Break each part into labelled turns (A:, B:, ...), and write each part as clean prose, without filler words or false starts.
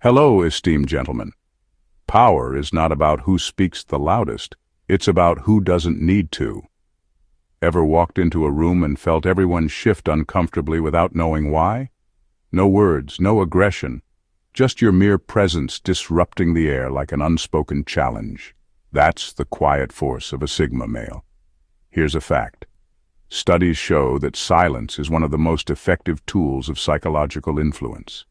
A: Hello, esteemed gentlemen. Power is not about who speaks the loudest, it's about who doesn't need to. Ever walked into a room and felt everyone shift uncomfortably without knowing why? No words, no aggression, just your mere presence disrupting the air like an unspoken challenge. That's the quiet force of a Sigma male. Here's a fact. Studies show that silence is one of the most effective tools of psychological influence.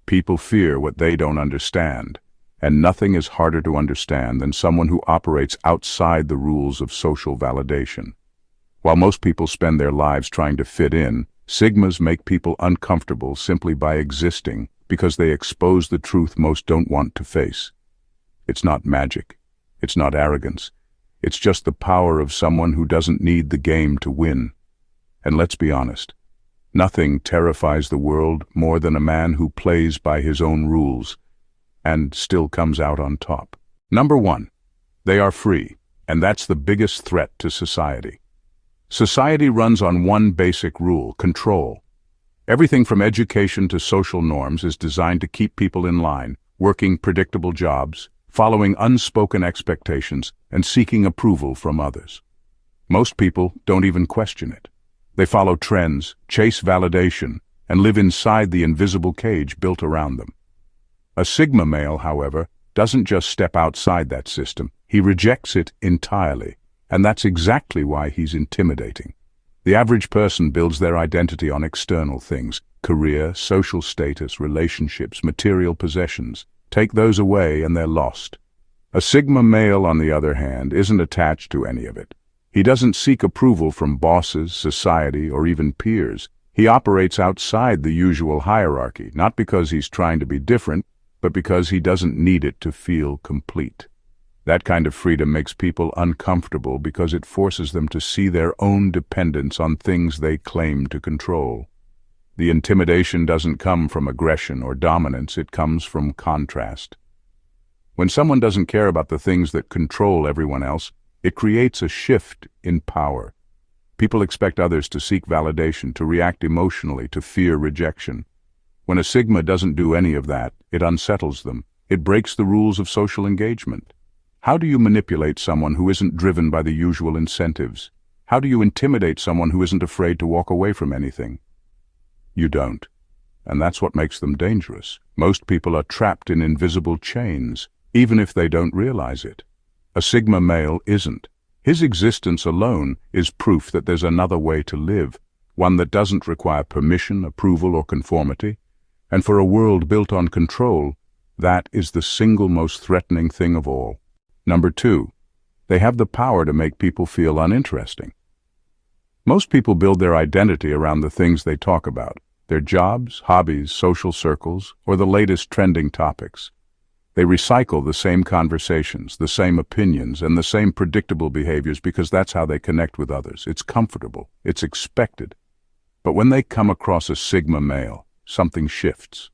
A: People fear what they don't understand, and nothing is harder to understand than someone who operates outside the rules of social validation. While most people spend their lives trying to fit in, Sigmas make people uncomfortable simply by existing because they expose the truth most don't want to face. It's not magic. It's not arrogance. It's just the power of someone who doesn't need the game to win. And let's be honest. Nothing terrifies the world more than a man who plays by his own rules and still comes out on top. Number 1. They are free, and that's the biggest threat to society. Society runs on one basic rule: control. Everything from education to social norms is designed to keep people in line, working predictable jobs, following unspoken expectations, and seeking approval from others. Most people don't even question it. They follow trends, chase validation, and live inside the invisible cage built around them. A Sigma male, however, doesn't just step outside that system. He rejects it entirely, and that's exactly why he's intimidating. The average person builds their identity on external things: career, social status, relationships, material possessions. Take those away and they're lost. A Sigma male, on the other hand, isn't attached to any of it. He doesn't seek approval from bosses, society, or even peers. He operates outside the usual hierarchy, not because he's trying to be different, but because he doesn't need it to feel complete. That kind of freedom makes people uncomfortable because it forces them to see their own dependence on things they claim to control. The intimidation doesn't come from aggression or dominance, it comes from contrast. When someone doesn't care about the things that control everyone else, it creates a shift in power. People expect others to seek validation, to react emotionally, to fear rejection. When a Sigma doesn't do any of that, it unsettles them. It breaks the rules of social engagement. How do you manipulate someone who isn't driven by the usual incentives? How do you intimidate someone who isn't afraid to walk away from anything? You don't. And that's what makes them dangerous. Most people are trapped in invisible chains, even if they don't realize it. A Sigma male isn't. His existence alone is proof that there's another way to live, one that doesn't require permission, approval, or conformity. And for a world built on control, that is the single most threatening thing of all. Number 2, they have the power to make people feel uninteresting. Most people build their identity around the things they talk about: their jobs, hobbies, social circles, or the latest trending topics. They recycle the same conversations, the same opinions, and the same predictable behaviors because that's how they connect with others. It's comfortable. It's expected. But when they come across a Sigma male, something shifts.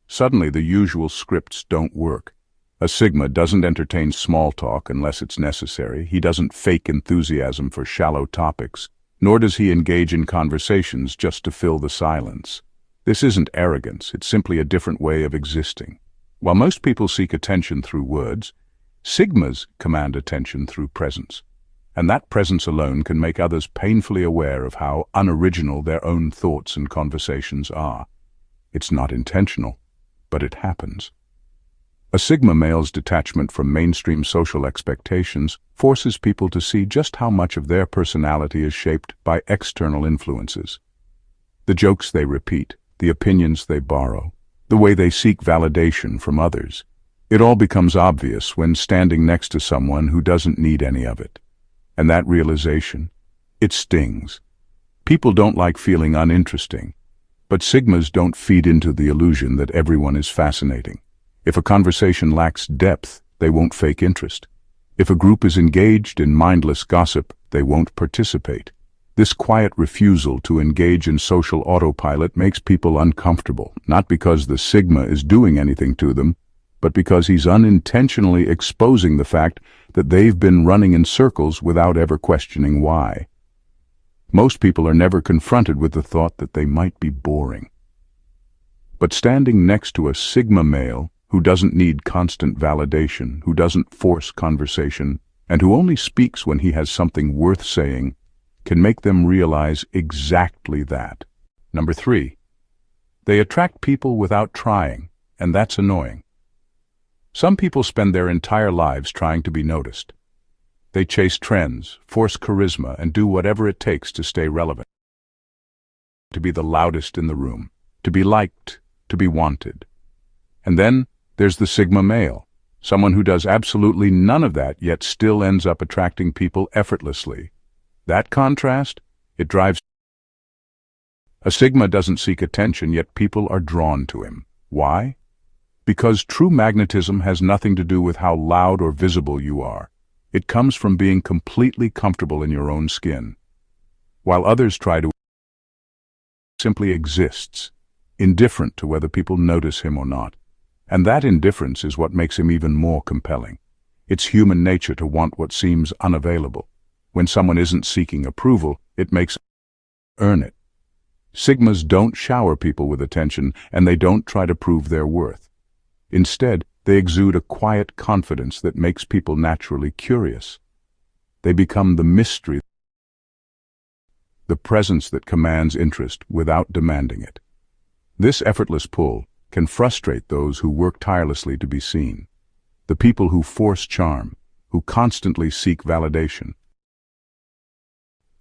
A: Suddenly, the usual scripts don't work. A Sigma doesn't entertain small talk unless it's necessary. He doesn't fake enthusiasm for shallow topics, nor does he engage in conversations just to fill the silence. This isn't arrogance. It's simply a different way of existing. While most people seek attention through words, Sigmas command attention through presence. And that presence alone can make others painfully aware of how unoriginal their own thoughts and conversations are. It's not intentional, but it happens. A Sigma male's detachment from mainstream social expectations forces people to see just how much of their personality is shaped by external influences. The jokes they repeat, the opinions they borrow, the way they seek validation from others. It all becomes obvious when standing next to someone who doesn't need any of it. And that realization, it stings. People don't like feeling uninteresting, but Sigmas don't feed into the illusion that everyone is fascinating. If a conversation lacks depth, they won't fake interest. If a group is engaged in mindless gossip, they won't participate. This quiet refusal to engage in social autopilot makes people uncomfortable, not because the Sigma is doing anything to them, but because he's unintentionally exposing the fact that they've been running in circles without ever questioning why. Most people are never confronted with the thought that they might be boring. But standing next to a Sigma male who doesn't need constant validation, who doesn't force conversation, and who only speaks when he has something worth saying, can make them realize exactly that. Number 3. They attract people without trying, and that's annoying. Some people spend their entire lives trying to be noticed. They chase trends, force charisma, and do whatever it takes to stay relevant. To be the loudest in the room, to be liked, to be wanted. And then there's the Sigma male, someone who does absolutely none of that yet still ends up attracting people effortlessly. That contrast, it drives. A Sigma doesn't seek attention, yet people are drawn to him. Why? Because true magnetism has nothing to do with how loud or visible you are. It comes from being completely comfortable in your own skin. While others try to simply exists, indifferent to whether people notice him or not. And that indifference is what makes him even more compelling. It's human nature to want what seems unavailable. When someone isn't seeking approval, it makes earn it. Sigmas don't shower people with attention, and they don't try to prove their worth. Instead, they exude a quiet confidence that makes people naturally curious. They become the mystery, the presence that commands interest without demanding it. This effortless pull can frustrate those who work tirelessly to be seen, the people who force charm, who constantly seek validation.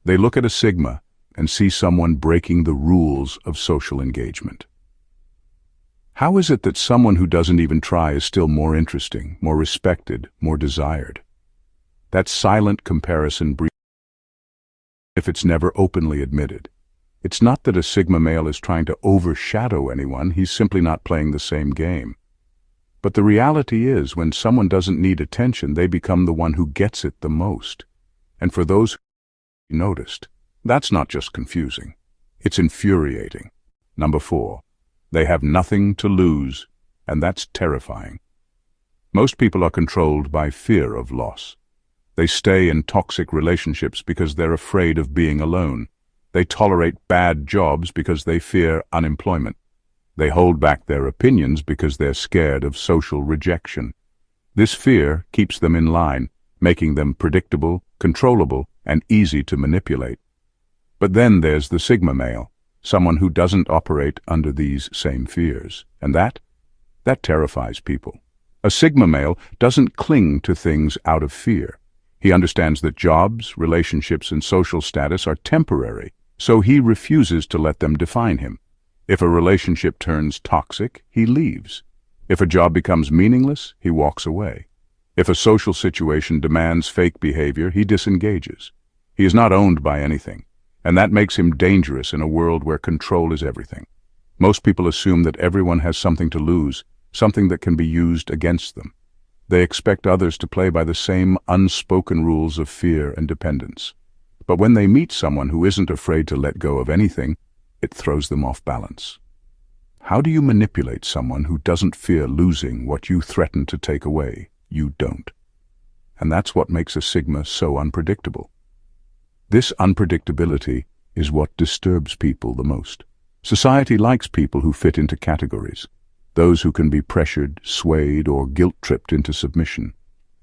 A: They look at a Sigma and see someone breaking the rules of social engagement. How is it that someone who doesn't even try is still more interesting, more respected, more desired? That silent comparison breeds if it's never openly admitted. It's not that a Sigma male is trying to overshadow anyone, he's simply not playing the same game. But the reality is, when someone doesn't need attention, they become the one who gets it the most. And for those who noticed, that's not just confusing, it's infuriating. Number 4. They have nothing to lose, and that's terrifying. Most people are controlled by fear of loss. They stay in toxic relationships because they're afraid of being alone. They tolerate bad jobs because they fear unemployment. They hold back their opinions because they're scared of social rejection. This fear keeps them in line, making them predictable, controllable, and easy to manipulate. But then there's the Sigma male, someone who doesn't operate under these same fears. And that terrifies people. A Sigma male doesn't cling to things out of fear. He understands that jobs, relationships, and social status are temporary, so he refuses to let them define him. If a relationship turns toxic, he leaves. If a job becomes meaningless, he walks away. If a social situation demands fake behavior, he disengages. He is not owned by anything, and that makes him dangerous in a world where control is everything. Most people assume that everyone has something to lose, something that can be used against them. They expect others to play by the same unspoken rules of fear and dependence. But when they meet someone who isn't afraid to let go of anything, it throws them off balance. How do you manipulate someone who doesn't fear losing what you threaten to take away? You don't. And that's what makes a Sigma so unpredictable. This unpredictability is what disturbs people the most. Society likes people who fit into categories, those who can be pressured, swayed, or guilt-tripped into submission.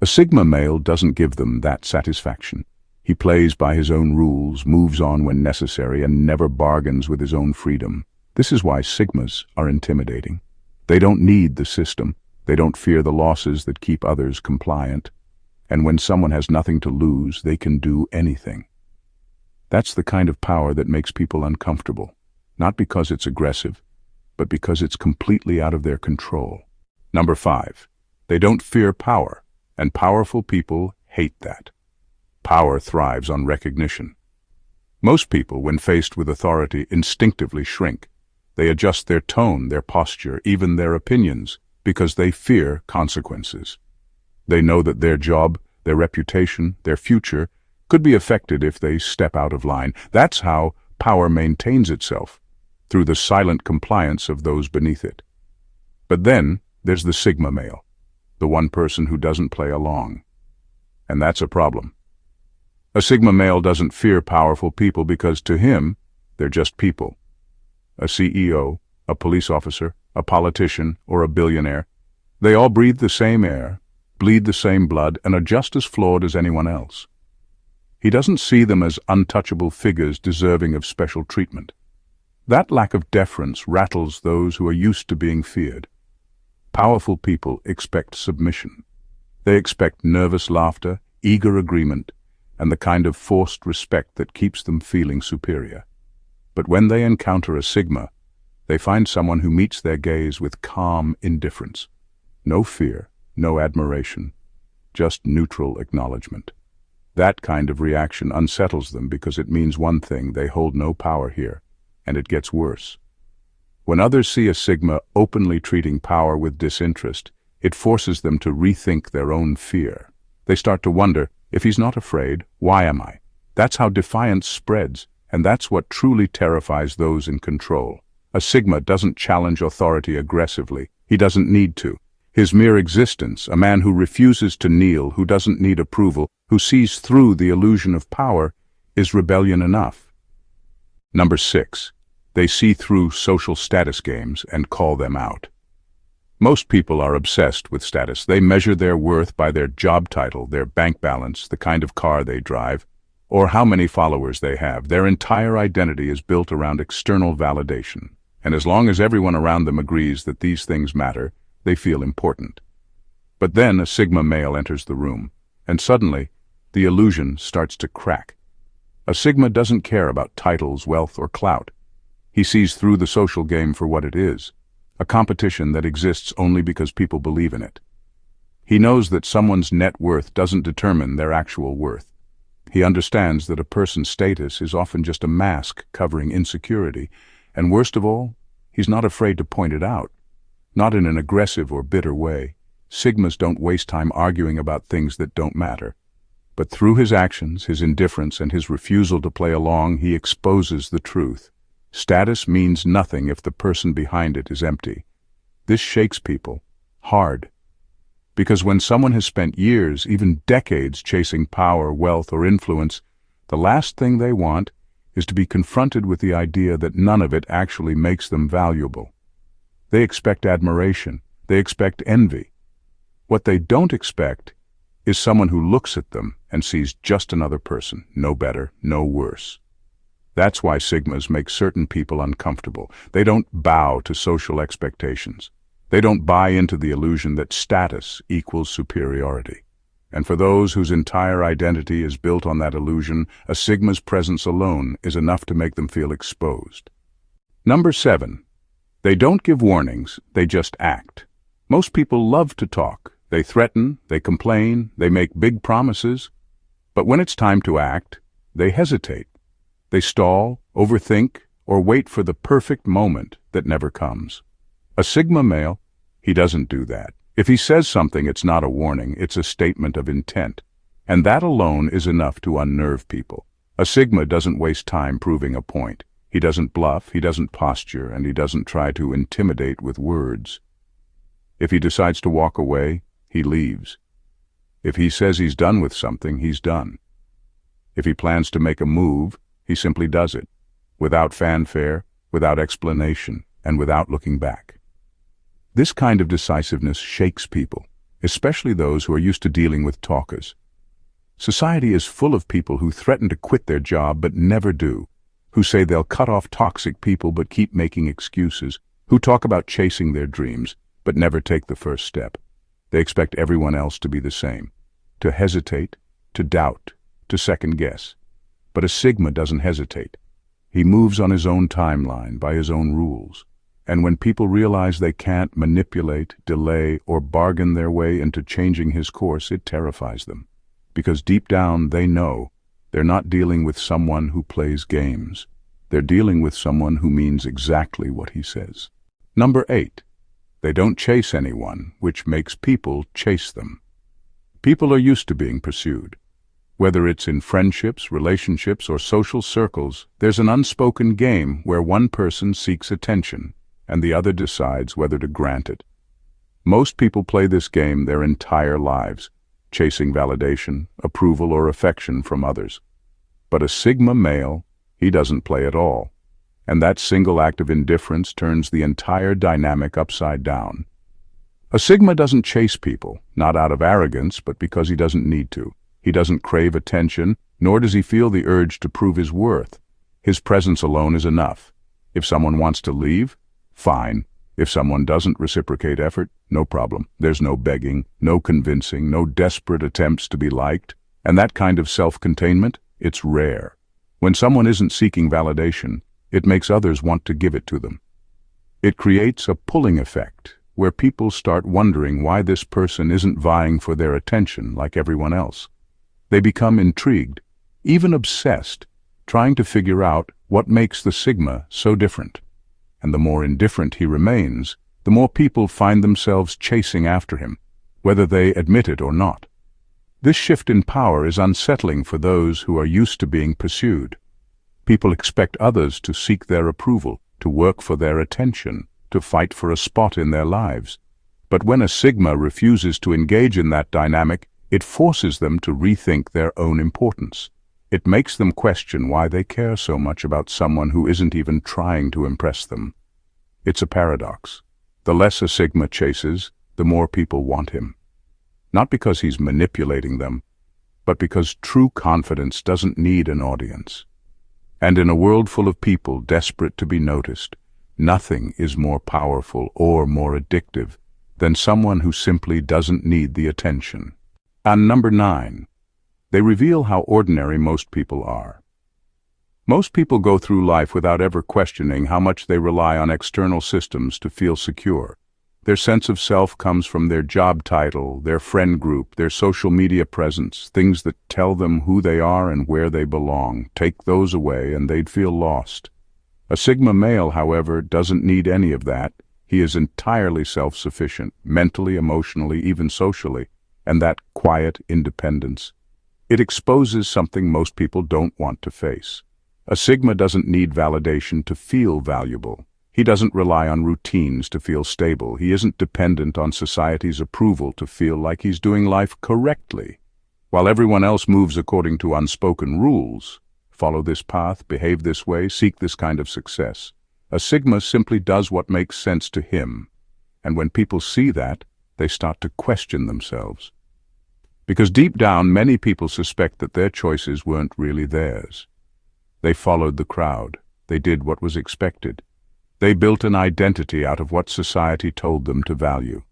A: A Sigma male doesn't give them that satisfaction. He plays by his own rules, moves on when necessary, and never bargains with his own freedom. This is why Sigmas are intimidating. They don't need the system. They don't fear the losses that keep others compliant. And when someone has nothing to lose, they can do anything. That's the kind of power that makes people uncomfortable, not because it's aggressive, but because it's completely out of their control. Number 5. They don't fear power, and powerful people hate that. Power thrives on recognition. Most people, when faced with authority, instinctively shrink. They adjust their tone, their posture, even their opinions, because they fear consequences. They know that their job, their reputation, their future could be affected if they step out of line. That's how power maintains itself, through the silent compliance of those beneath it. But then there's the Sigma male, the one person who doesn't play along. And that's a problem. A Sigma male doesn't fear powerful people because to him, they're just people. A CEO, a police officer, a politician, or a billionaire. They all breathe the same air, bleed the same blood, and are just as flawed as anyone else. He doesn't see them as untouchable figures deserving of special treatment. That lack of deference rattles those who are used to being feared. Powerful people expect submission. They expect nervous laughter, eager agreement, and the kind of forced respect that keeps them feeling superior. But when they encounter a Sigma, they find someone who meets their gaze with calm indifference. No fear, no admiration, just neutral acknowledgement. That kind of reaction unsettles them because it means one thing: they hold no power here, and it gets worse. When others see a Sigma openly treating power with disinterest, it forces them to rethink their own fear. They start to wonder, if he's not afraid, why am I? That's how defiance spreads, and that's what truly terrifies those in control. A Sigma doesn't challenge authority aggressively. He doesn't need to. His mere existence, a man who refuses to kneel, who doesn't need approval, who sees through the illusion of power, is rebellion enough. Number 6. They see through social status games and call them out. Most people are obsessed with status. They measure their worth by their job title, their bank balance, the kind of car they drive, or how many followers they have. Their entire identity is built around external validation, and as long as everyone around them agrees that these things matter, they feel important. But then a Sigma male enters the room, and suddenly the illusion starts to crack. A Sigma doesn't care about titles, wealth, or clout. He sees through the social game for what it is, a competition that exists only because people believe in it. He knows that someone's net worth doesn't determine their actual worth. He understands that a person's status is often just a mask covering insecurity, and worst of all, he's not afraid to point it out. Not in an aggressive or bitter way. Sigmas don't waste time arguing about things that don't matter. But through his actions, his indifference, and his refusal to play along, he exposes the truth. Status means nothing if the person behind it is empty. This shakes people, hard. Because when someone has spent years, even decades, chasing power, wealth, or influence, the last thing they want is to be confronted with the idea that none of it actually makes them valuable. They expect admiration. They expect envy. What they don't expect is someone who looks at them and sees just another person, no better, no worse. That's why Sigmas make certain people uncomfortable. They don't bow to social expectations. They don't buy into the illusion that status equals superiority. And for those whose entire identity is built on that illusion, a Sigma's presence alone is enough to make them feel exposed. Number 7. They don't give warnings, they just act. Most people love to talk. They threaten, they complain, they make big promises. But when it's time to act, they hesitate. They stall, overthink, or wait for the perfect moment that never comes. A Sigma male, he doesn't do that. If he says something, it's not a warning, it's a statement of intent. And that alone is enough to unnerve people. A Sigma doesn't waste time proving a point. He doesn't bluff, he doesn't posture, and he doesn't try to intimidate with words. If he decides to walk away, he leaves. If he says he's done with something, he's done. If he plans to make a move, he simply does it, without fanfare, without explanation, and without looking back. This kind of decisiveness shakes people, especially those who are used to dealing with talkers. Society is full of people who threaten to quit their job but never do, who say they'll cut off toxic people but keep making excuses, who talk about chasing their dreams but never take the first step. They expect everyone else to be the same, to hesitate, to doubt, to second guess. But a Sigma doesn't hesitate. He moves on his own timeline, by his own rules. And when people realize they can't manipulate, delay, or bargain their way into changing his course, it terrifies them. Because deep down they know they're not dealing with someone who plays games. They're dealing with someone who means exactly what he says. Number 8. They don't chase anyone, which makes people chase them. People are used to being pursued. Whether it's in friendships, relationships, or social circles, there's an unspoken game where one person seeks attention and the other decides whether to grant it. Most people play this game their entire lives, chasing validation, approval, or affection from others. But a Sigma male, he doesn't play at all. and that single act of indifference turns the entire dynamic upside down. A Sigma doesn't chase people, not out of arrogance, but because he doesn't need to. He doesn't crave attention, nor does he feel the urge to prove his worth. His presence alone is enough. If someone wants to leave, fine. If someone doesn't reciprocate effort, no problem. There's no begging, no convincing, no desperate attempts to be liked. And that kind of self-containment, it's rare. When someone isn't seeking validation, it makes others want to give it to them. It creates a pulling effect, where people start wondering why this person isn't vying for their attention like everyone else. They become intrigued, even obsessed, trying to figure out what makes the Sigma so different. And the more indifferent he remains, the more people find themselves chasing after him, whether they admit it or not. This shift in power is unsettling for those who are used to being pursued. People expect others to seek their approval, to work for their attention, to fight for a spot in their lives. But when a Sigma refuses to engage in that dynamic, it forces them to rethink their own importance. It makes them question why they care so much about someone who isn't even trying to impress them. It's a paradox. The less a Sigma chases, the more people want him. Not because he's manipulating them, but because true confidence doesn't need an audience. And in a world full of people desperate to be noticed, nothing is more powerful or more addictive than someone who simply doesn't need the attention. And number 9. They reveal how ordinary most people are. Most people go through life without ever questioning how much they rely on external systems to feel secure. Their sense of self comes from their job title, their friend group, their social media presence, things that tell them who they are and where they belong. Take those away and they'd feel lost. A Sigma male, however, doesn't need any of that. He is entirely self-sufficient, mentally, emotionally, even socially, and that quiet independence. It exposes something most people don't want to face. A Sigma doesn't need validation to feel valuable. He doesn't rely on routines to feel stable. He isn't dependent on society's approval to feel like he's doing life correctly. While everyone else moves according to unspoken rules, follow this path, behave this way, seek this kind of success, a Sigma simply does what makes sense to him. And when people see that, they start to question themselves. Because deep down, many people suspect that their choices weren't really theirs. They followed the crowd. They did what was expected. They built an identity out of what society told them to value.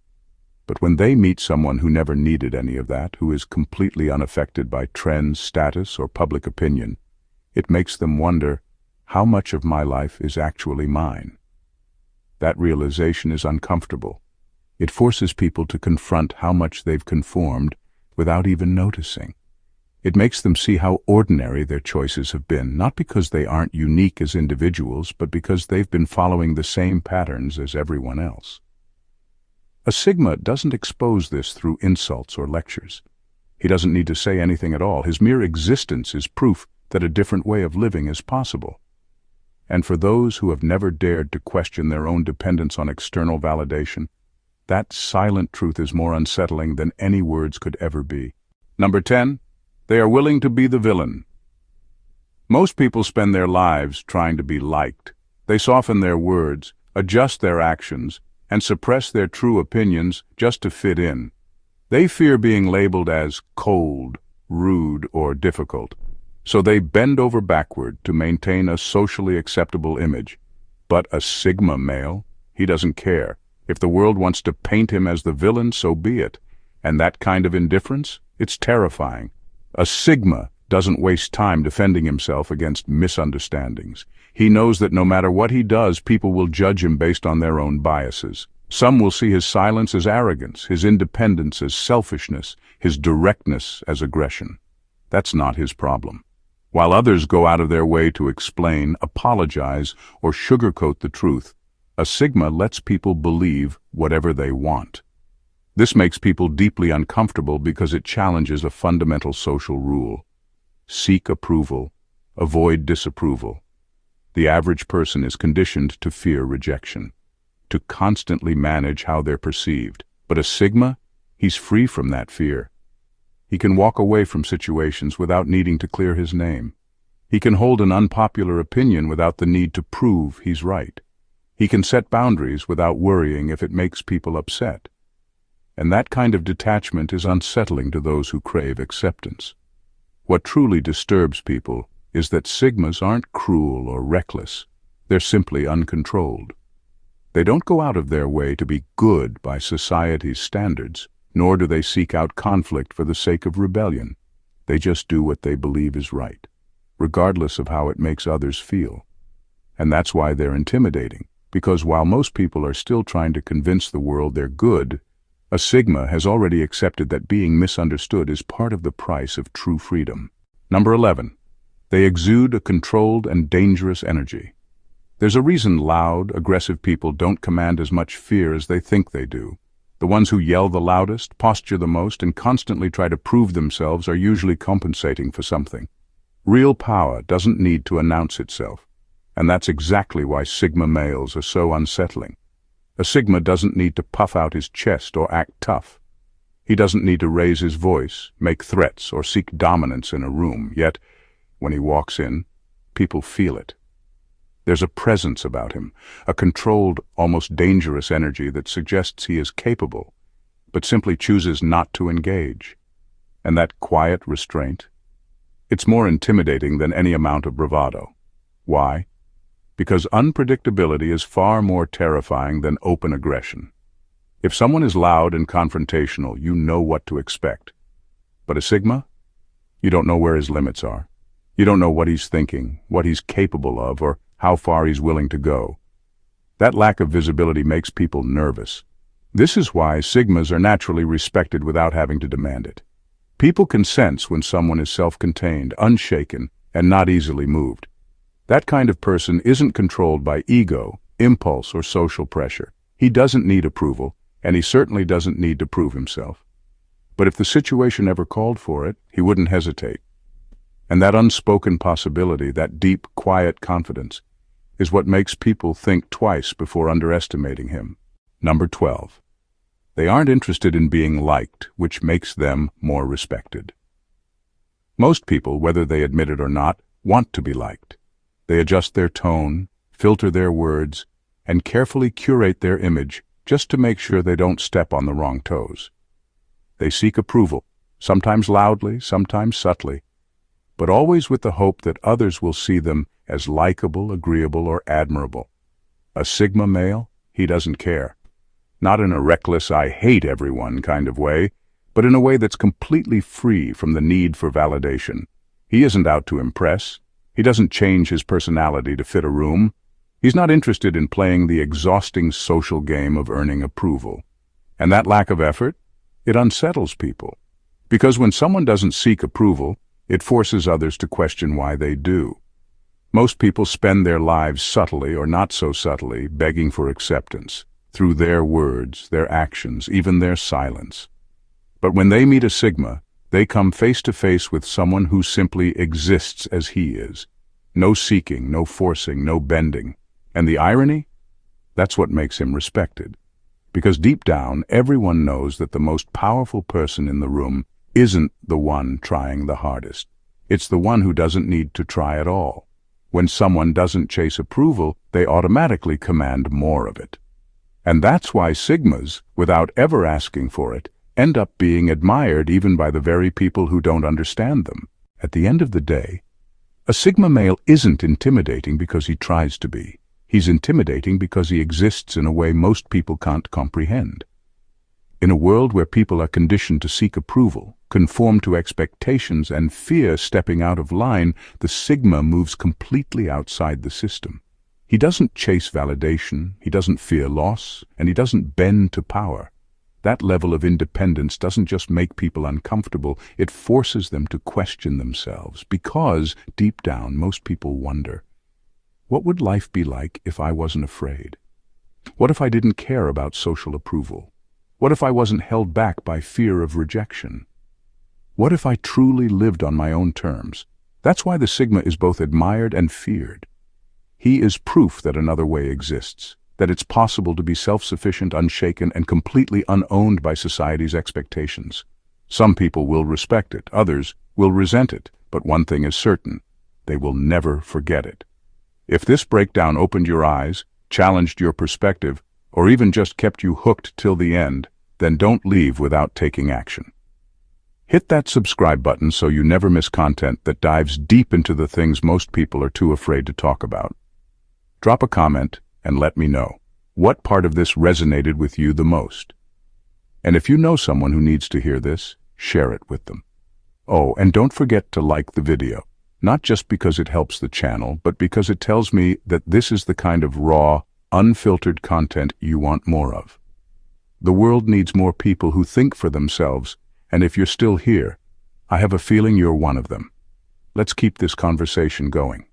A: But when they meet someone who never needed any of that, who is completely unaffected by trends, status, or public opinion, it makes them wonder, how much of my life is actually mine? That realization is uncomfortable. It forces people to confront how much they've conformed without even noticing. It makes them see how ordinary their choices have been, not because they aren't unique as individuals, but because they've been following the same patterns as everyone else. A Sigma doesn't expose this through insults or lectures. He doesn't need to say anything at all. His mere existence is proof that a different way of living is possible. And for those who have never dared to question their own dependence on external validation, that silent truth is more unsettling than any words could ever be. Number 10. They are willing to be the villain. Most people spend their lives trying to be liked. They soften their words, adjust their actions, and suppress their true opinions just to fit in. They fear being labeled as cold, rude, or difficult, so they bend over backward to maintain a socially acceptable image. But a Sigma male, he doesn't care. If the world wants to paint him as the villain, so be it. And that kind of indifference, it's terrifying. A Sigma doesn't waste time defending himself against misunderstandings. He knows that no matter what he does, people will judge him based on their own biases. Some will see his silence as arrogance, his independence as selfishness, his directness as aggression. That's not his problem. While others go out of their way to explain, apologize, or sugarcoat the truth, a Sigma lets people believe whatever they want. This makes people deeply uncomfortable because it challenges a fundamental social rule. Seek approval, avoid disapproval. The average person is conditioned to fear rejection, to constantly manage how they're perceived. But a Sigma, he's free from that fear. He can walk away from situations without needing to clear his name. He can hold an unpopular opinion without the need to prove he's right. He can set boundaries without worrying if it makes people upset. And that kind of detachment is unsettling to those who crave acceptance. What truly disturbs people is that Sigmas aren't cruel or reckless. They're simply uncontrolled. They don't go out of their way to be good by society's standards, nor do they seek out conflict for the sake of rebellion. They just do what they believe is right, regardless of how it makes others feel. And that's why they're intimidating, because while most people are still trying to convince the world they're good, a Sigma has already accepted that being misunderstood is part of the price of true freedom. Number 11. They exude a controlled and dangerous energy. There's a reason loud, aggressive people don't command as much fear as they think they do. The ones who yell the loudest, posture the most, and constantly try to prove themselves are usually compensating for something. Real power doesn't need to announce itself, and that's exactly why Sigma males are so unsettling. A Sigma doesn't need to puff out his chest or act tough. He doesn't need to raise his voice, make threats, or seek dominance in a room, yet, when he walks in, people feel it. There's a presence about him, a controlled, almost dangerous energy that suggests he is capable, but simply chooses not to engage. And that quiet restraint, it's more intimidating than any amount of bravado. Why? Because unpredictability is far more terrifying than open aggression. If someone is loud and confrontational, you know what to expect. But a Sigma? You don't know where his limits are. You don't know what he's thinking, what he's capable of, or how far he's willing to go. That lack of visibility makes people nervous. This is why Sigmas are naturally respected without having to demand it. People can sense when someone is self-contained, unshaken, and not easily moved. That kind of person isn't controlled by ego, impulse, or social pressure. He doesn't need approval, and he certainly doesn't need to prove himself. But if the situation ever called for it, he wouldn't hesitate. And that unspoken possibility, that deep, quiet confidence, is what makes people think twice before underestimating him. Number 12. They aren't interested in being liked, which makes them more respected. Most people, whether they admit it or not, want to be liked. They adjust their tone, filter their words, and carefully curate their image just to make sure they don't step on the wrong toes. They seek approval, sometimes loudly, sometimes subtly, but always with the hope that others will see them as likable, agreeable, or admirable. A Sigma male, he doesn't care. Not in a reckless, I hate everyone kind of way, but in a way that's completely free from the need for validation. He isn't out to impress. He doesn't change his personality to fit a room. He's not interested in playing the exhausting social game of earning approval. And that lack of effort, it unsettles people. Because when someone doesn't seek approval, it forces others to question why they do. Most people spend their lives subtly or not so subtly begging for acceptance, through their words, their actions, even their silence. But when they meet a Sigma, they come face to face with someone who simply exists as he is. No seeking, no forcing, no bending. And the irony? That's what makes him respected. Because deep down, everyone knows that the most powerful person in the room isn't the one trying the hardest. It's the one who doesn't need to try at all. When someone doesn't chase approval, they automatically command more of it. And that's why Sigmas, without ever asking for it, end up being admired even by the very people who don't understand them. At the end of the day, a Sigma male isn't intimidating because he tries to be. He's intimidating because he exists in a way most people can't comprehend. In a world where people are conditioned to seek approval, conform to expectations, and fear stepping out of line, the Sigma moves completely outside the system. He doesn't chase validation, he doesn't fear loss, and he doesn't bend to power. That level of independence doesn't just make people uncomfortable, it forces them to question themselves, because, deep down, most people wonder, what would life be like if I wasn't afraid? What if I didn't care about social approval? What if I wasn't held back by fear of rejection? What if I truly lived on my own terms? That's why the Sigma is both admired and feared. He is proof that another way exists, that it's possible to be self-sufficient, unshaken, and completely unowned by society's expectations. Some people will respect it, others will resent it, but one thing is certain. they will never forget it. If this breakdown opened your eyes, challenged your perspective, or even just kept you hooked till the end, then don't leave without taking action. Hit that subscribe button so you never miss content that dives deep into the things most people are too afraid to talk about. Drop a comment and let me know what part of this resonated with you the most. And if you know someone who needs to hear this, share it with them. Oh, and don't forget to like the video, not just because it helps the channel, but because it tells me that this is the kind of raw, unfiltered content you want more of. The world needs more people who think for themselves, and if you're still here, I have a feeling you're one of them. Let's keep this conversation going.